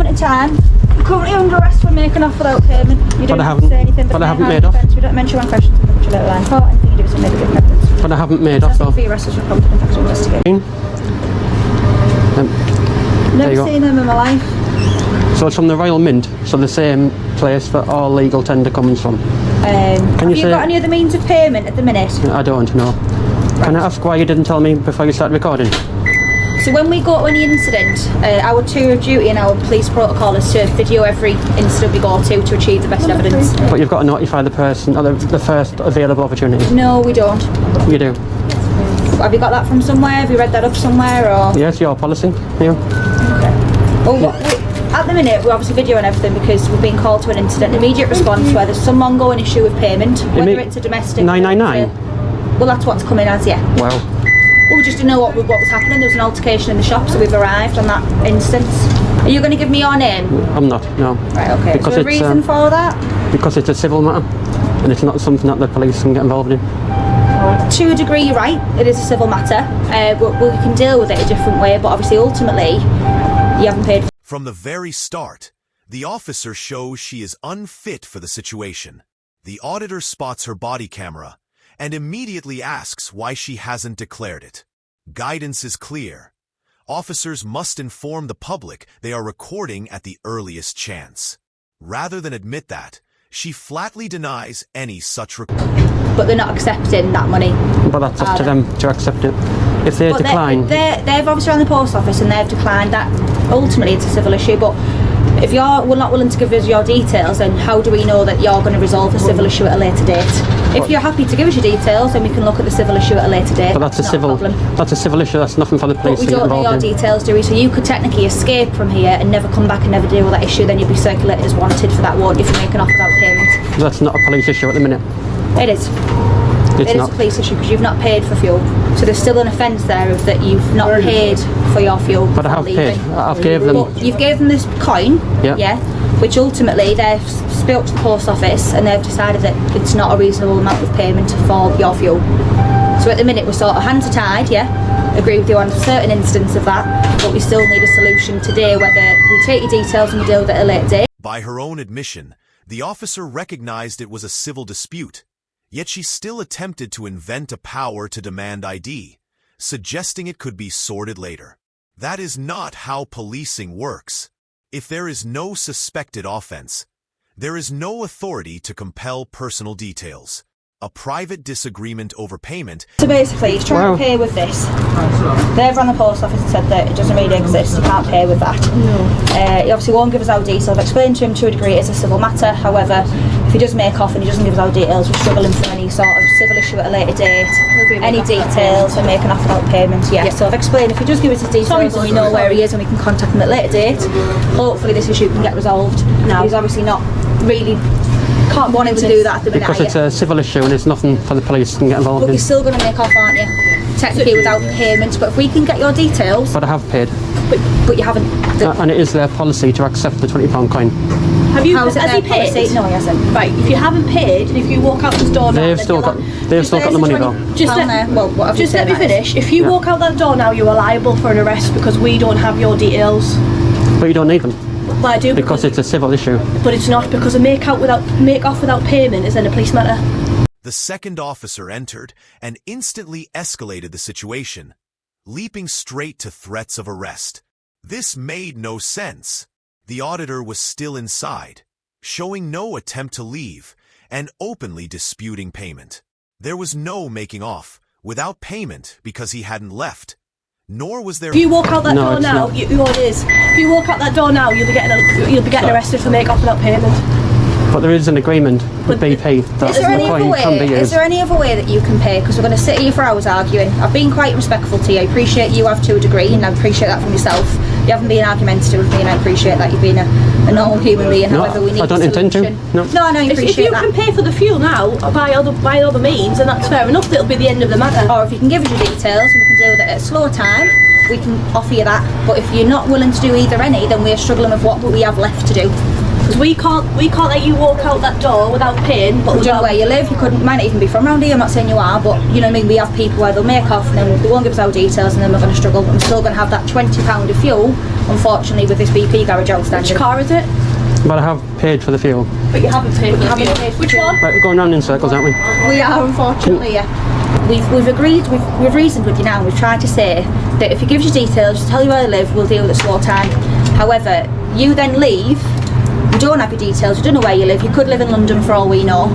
moment in time, you're currently under arrest for making off without payment. You don't have to say anything. But I haven't made off. We don't mention one question to the little line court. Anything you do is maybe give evidence. But I haven't made off though. For your arrest as reported in factual investigation. Never seen them in my life. So it's from the Royal Mint, so the same place that all legal tender comes from. Have you got any other means of payment at the minute? I don't know. Right. Can I ask why you didn't tell me before you started recording? So when we go to any incident, our tour of duty and our police protocol is to video every incident we go to achieve the best evidence. But you've got to notify the person at the first available opportunity. No, we don't. You do? Have you got that from somewhere? Have you read that up somewhere? Or? Yes, your policy. Yeah. Okay. Well, at the minute, we're obviously videoing everything because we've been called to an incident. Immediate response where there's some ongoing issue with payment, whether it's a domestic... 999? Well, that's what's coming as, yeah. Well, we just didn't know what was happening. There was an altercation in the shop, so we've arrived on that instance. Are you going to give me your name? I'm not, no. Right, okay. Because is there a reason for that? Because it's a civil matter, and it's not something that the police can get involved in. To a degree, you're right. It is a civil matter. We can deal with it a different way, but obviously, ultimately, you haven't paid. From the very start, the officer shows she is unfit for the situation. The auditor spots her body camera and immediately asks why she hasn't declared it. Guidance is clear. Officers must inform the public they are recording at the earliest chance. Rather than admit that, she flatly denies any such request. But they're not accepting that money. But that's up to them to accept it. If they decline... They've obviously run the post office and they've declined that. Ultimately, it's a civil issue, but if you're not willing to give us your details, then how do we know that you're going to resolve the civil issue at a later date? If you're happy to give us your details, then we can look at the civil issue at a later date. But that's a civil issue, that's nothing for the police to get involved in. But we don't know your details, do we? So you could technically escape from here and never come back and never deal with that issue, then you'd be circulated as wanted for that, won't you, for making off without payment? That's not a police issue at the minute. It is. It is a police issue because you've not paid for fuel. So there's still an offence there of that you've not paid for your fuel. But I have paid. I've gave them... But you've gave them this coin, yeah, which ultimately they've spoke to the post office and they've decided that it's not a reasonable amount of payment for your fuel. So at the minute we're sort of hands are tied, yeah, agree with you on a certain instance of that, but we still need a solution today, whether we take your details and we deal with it at a later date. By her own admission, the officer recognized it was a civil dispute. Yet she still attempted to invent a power to demand ID, suggesting it could be sorted later. That is not how policing works. If there is no suspected offense, there is no authority to compel personal details. A private disagreement over payment... So basically, he's trying to pay with this. They've run the post office and said that it doesn't really exist, you can't pay with that. No. He obviously won't give us our details. I've explained to him to a degree it's a civil matter. However, if he does make off and he doesn't give us our details, we're struggling for any sort of civil issue at a later date. Any details and making off without payment, yeah. So I've explained if he does give us his details and we know where he is and we can contact him at a later date, hopefully this issue can get resolved. No. He's obviously not really... can't want him to do that at the minute. Because it's a civil issue and it's nothing for the police to get involved in. But you're still going to make off, aren't you? Technically without payment, but if we can get your details... But I have paid. But you haven't... And it is their policy to accept the £20 coin. Has he paid? Policy? No, he hasn't. Right, if you haven't paid, and if you walk out the door now... They've still got the money though. Just let me finish. If you walk out that door now, you are liable for an arrest because we don't have your details. But you don't need them. Well, I do because it's a civil issue. But it's not, because a make off without payment is then a police matter. The second officer entered and instantly escalated the situation, leaping straight to threats of arrest. This made no sense. The auditor was still inside, showing no attempt to leave and openly disputing payment. There was no making off without payment because he hadn't left. Nor was there... If you walk out that door now, If you walk out that door now, you'll be getting arrested for make off without payment. But there is an agreement with BP that the coin can be used. Is there any other way that you can pay? Because we're going to sit here for hours arguing. I've been quite respectful to you. I appreciate you have to a degree, and I appreciate that from yourself. You haven't been argumentative with me, and I appreciate that you've been a normal human being. However, we need I don't intend to. No, I know you appreciate that. If you can pay for the fuel now by other means, then that's fair enough. It'll be the end of the matter. Or if you can give us your details, and we can deal with it at a slower time, we can offer you that. But if you're not willing to do either any, then we're struggling with what we have left to do. Because we can't let you walk out that door without paying. But we don't know where you live. You might not even be from around here. I'm not saying you are, but you know what I mean. We have people where they'll make off and then they won't give us our details, and then we're going to struggle. I'm still going to have that £20 of fuel unfortunately, with this BP garage outstanding. Which car is it? But I have paid for the fuel. But you haven't paid for it. Which one? Right, we're going round in circles, aren't we? We are, unfortunately, yeah. We've agreed, we've reasoned with you now, and we've tried to say that if you give us your details, just tell you where you live, we'll deal with it slow time. However, you then leave, we don't have your details, we don't know where you live, you could live in London for all we know,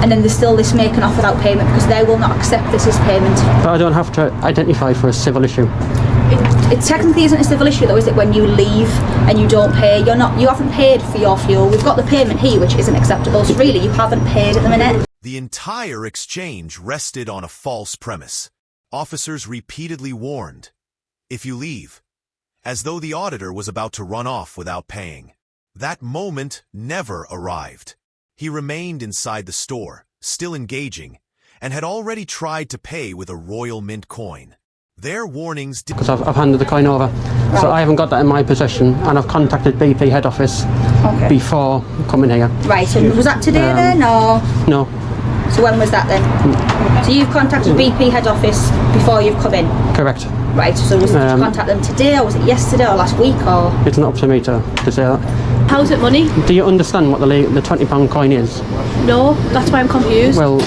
and then there's still this making off without payment because they will not accept this as payment. But I don't have to identify for a civil issue. It technically isn't a civil issue though, is it, when you leave and you don't pay? You haven't paid for your fuel. We've got the payment here, which isn't acceptable, so really you haven't paid at the minute. The entire exchange rested on a false premise. Officers repeatedly warned, "If you leave," as though the auditor was about to run off without paying. That moment never arrived. He remained inside the store, still engaging, and had already tried to pay with a Royal Mint coin. Their warnings did— Because I've handed the coin over. Right. So I haven't got that in my possession, and I've contacted BP head office before coming here. Right, and was that today then, or? No. So when was that then? So you've contacted BP head office before you've come in? Correct. Right, so did you contact them today, or was it yesterday, or last week, or? It's not up to me to say that. How's it money? Do you understand what the £20 coin is? No, that's why I'm confused. Well,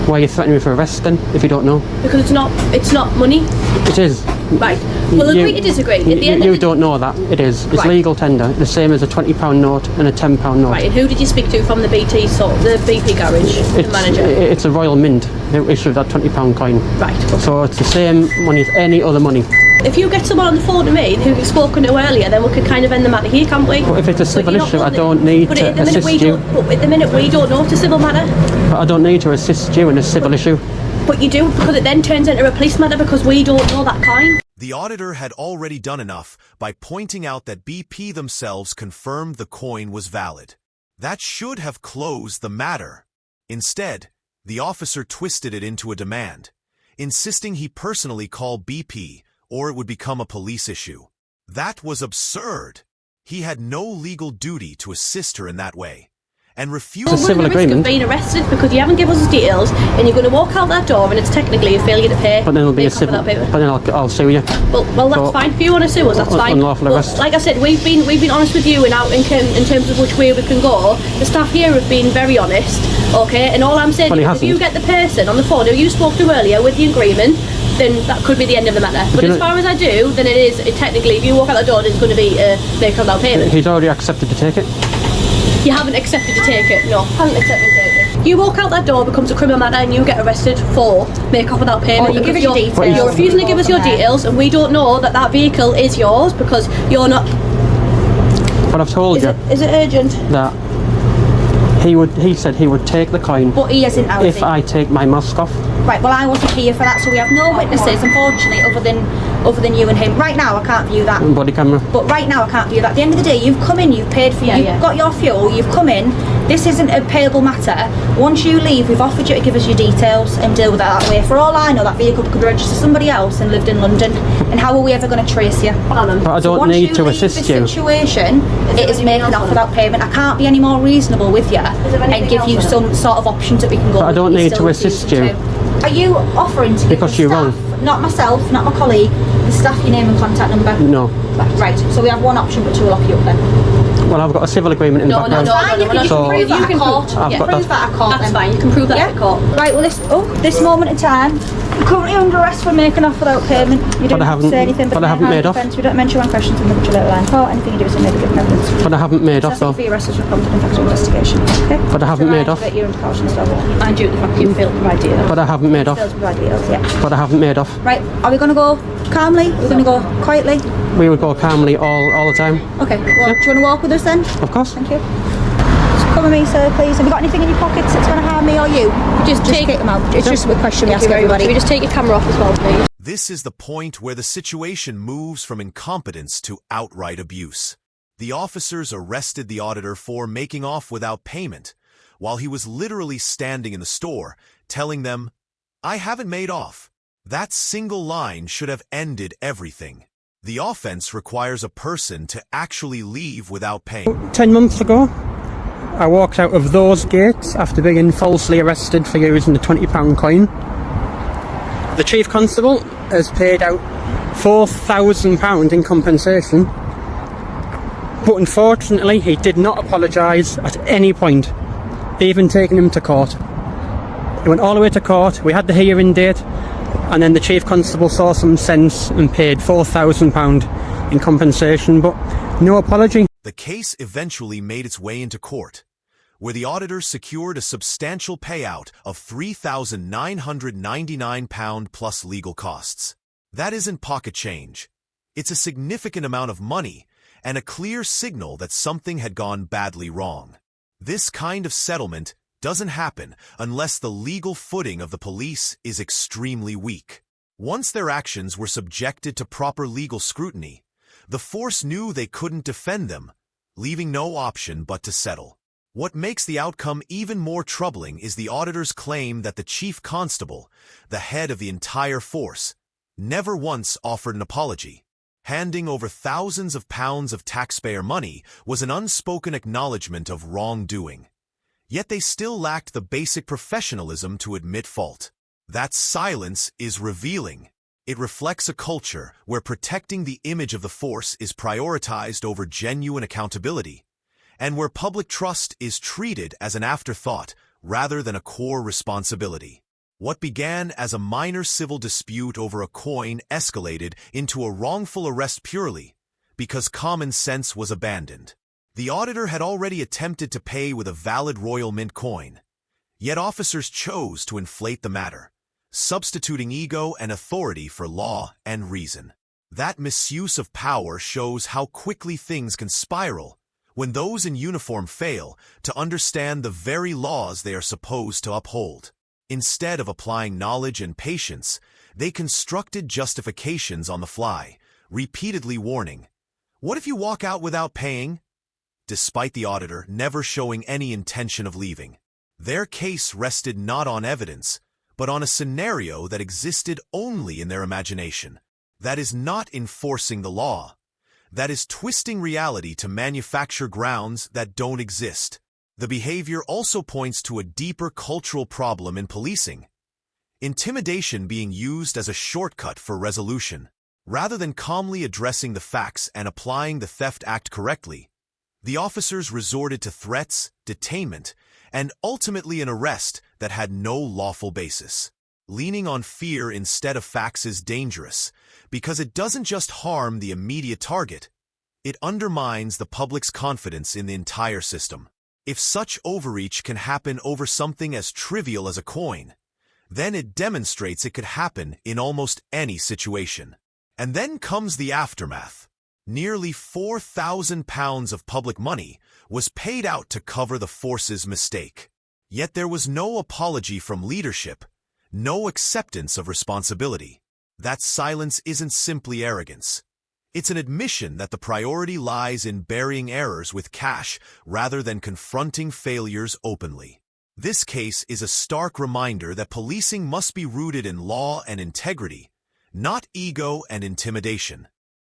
why are you threatening me for arrest then, if you don't know? Because it's not money. It is. Right. We'll agree to disagree. At the end you don't know that. It is. It's legal tender, the same as a £20 note and a £10 note. Right, and who did you speak to from the BP garage, the manager? It's a Royal Mint who issued that £20 coin. Right. Okay. So it's the same money as any other money. If you get someone on the phone to me who you've spoken to earlier, then we could kind of end the matter here, can't we? But if it's a civil issue, I don't need to assist you. But at the minute we don't know it's a civil matter. But I don't need to assist you in a civil issue. But you do, because it then turns into a police matter because we don't know that coin. The auditor had already done enough by pointing out that BP themselves confirmed the coin was valid. That should have closed the matter. Instead, the officer twisted it into a demand, insisting he personally call BP or it would become a police issue. That was absurd. He had no legal duty to assist her in that way, and refused— a civil agreement. Of being arrested because you haven't given us his details, and you're going to walk out that door, and it's technically a failure to pay. But then it'll be a civil. But then I'll sue you. Well, that's fine. If you want to sue us, that's fine. Unlawful arrest. Like I said, we've been honest with you in terms of which way we can go. The staff here have been very honest. Okay, and all I'm saying is, if you get the person on the phone who you spoke to earlier with the agreement, then that could be the end of the matter. But as far as I do, then technically, if you walk out the door, it's going to be make without payment. He's already accepted to take it. You haven't accepted to take it. No, haven't accepted to take it. You walk out that door, becomes a criminal matter, and you get arrested for make off without payment. You give us your details. You're refusing to give us your details, and we don't know that vehicle is yours because you're not. But I've told you. Is it urgent? That he said he would take the coin. But he isn't now, if I take my mask off. Right, well I wasn't here for that, so we have no witnesses, unfortunately, other than you and him. Right now I can't view that. Body camera. But right now I can't view that. At the end of the day, you've come in, you've paid for you've got your fuel, you've come in. This isn't a payable matter. Once you leave, we've offered you to give us your details and deal with it that way. For all I know, that vehicle could register somebody else and lived in London. And how are we ever going to trace you? But I don't need to assist you. Situation, it is making off without payment. I can't be any more reasonable with you and give you some sort of options that we can go. But I don't need to assist you. Are you offering to give because the you're staff, wrong. not myself, not my colleague, the staff your name and contact number? No. Right, so we have one option, but two will lock you up then. Well, I've got a civil agreement in the background. You can prove that at court. That's fine, you can prove that at court. Right, well this moment in time, you're currently under arrest for making off without payment. You don't have to say anything, but I haven't made off. We don't mention one question in the little line. Or anything you do is maybe given evidence. But I haven't made off though. For your arrest is recorded in factual investigation. Okay? But I haven't made off. You're under caution still. Mind you, the fact that you failed to provide details. But I haven't made off. Failed to provide details, yeah. But I haven't made off. Right, are we going to go calmly? Are we going to go quietly? We would go calmly all the time. Okay, well, do you want to walk with us then? Of course. Thank you. Just come with me, sir, please. Have you got anything in your pockets that's going to harm me or you? Just take them out. It's just a question we ask everybody. Can we just take your camera off as well, please? This is the point where the situation moves from incompetence to outright abuse. The officers arrested the auditor for making off without payment, while he was literally standing in the store, telling them, "I haven't made off." That single line should have ended everything. The offense requires a person to actually leave without paying. 10 months ago, I walked out of those gates after being falsely arrested for using the £20 coin. The Chief Constable has paid out £4,000 in compensation But unfortunately, he did not apologise at any point, even taking him to court. He went all the way to court, we had the hearing date, and then the Chief Constable saw some sense and paid £4,000 in compensation, but no apology. The case eventually made its way into court, where the auditor secured a substantial payout of £3,999 plus legal costs. That isn't pocket change. It's a significant amount of money and a clear signal that something had gone badly wrong. This kind of settlement doesn't happen unless the legal footing of the police is extremely weak. Once their actions were subjected to proper legal scrutiny, the force knew they couldn't defend them, leaving no option but to settle. What makes the outcome even more troubling is the auditor's claim that the chief constable, the head of the entire force, never once offered an apology. Handing over thousands of pounds of taxpayer money was an unspoken acknowledgement of wrongdoing. Yet they still lacked the basic professionalism to admit fault. That silence is revealing. It reflects a culture where protecting the image of the force is prioritized over genuine accountability, and where public trust is treated as an afterthought rather than a core responsibility. What began as a minor civil dispute over a coin escalated into a wrongful arrest purely because common sense was abandoned. The auditor had already attempted to pay with a valid Royal Mint coin, yet officers chose to inflate the matter, substituting ego and authority for law and reason. That misuse of power shows how quickly things can spiral when those in uniform fail to understand the very laws they are supposed to uphold. Instead of applying knowledge and patience, they constructed justifications on the fly, repeatedly warning, "What if you walk out without paying?" Despite the auditor never showing any intention of leaving. Their case rested not on evidence, but on a scenario that existed only in their imagination. That is not enforcing the law. That is twisting reality to manufacture grounds that don't exist. The behavior also points to a deeper cultural problem in policing. Intimidation being used as a shortcut for resolution. Rather than calmly addressing the facts and applying the Theft Act correctly, the officers resorted to threats, detainment, and ultimately an arrest that had no lawful basis. Leaning on fear instead of facts is dangerous, because it doesn't just harm the immediate target, it undermines the public's confidence in the entire system. If such overreach can happen over something as trivial as a coin, then it demonstrates it could happen in almost any situation. And then comes the aftermath. Nearly £4,000 of public money was paid out to cover the force's mistake. Yet there was no apology from leadership, no acceptance of responsibility. That silence isn't simply arrogance. It's an admission that the priority lies in burying errors with cash rather than confronting failures openly. This case is a stark reminder that policing must be rooted in law and integrity, not ego and intimidation.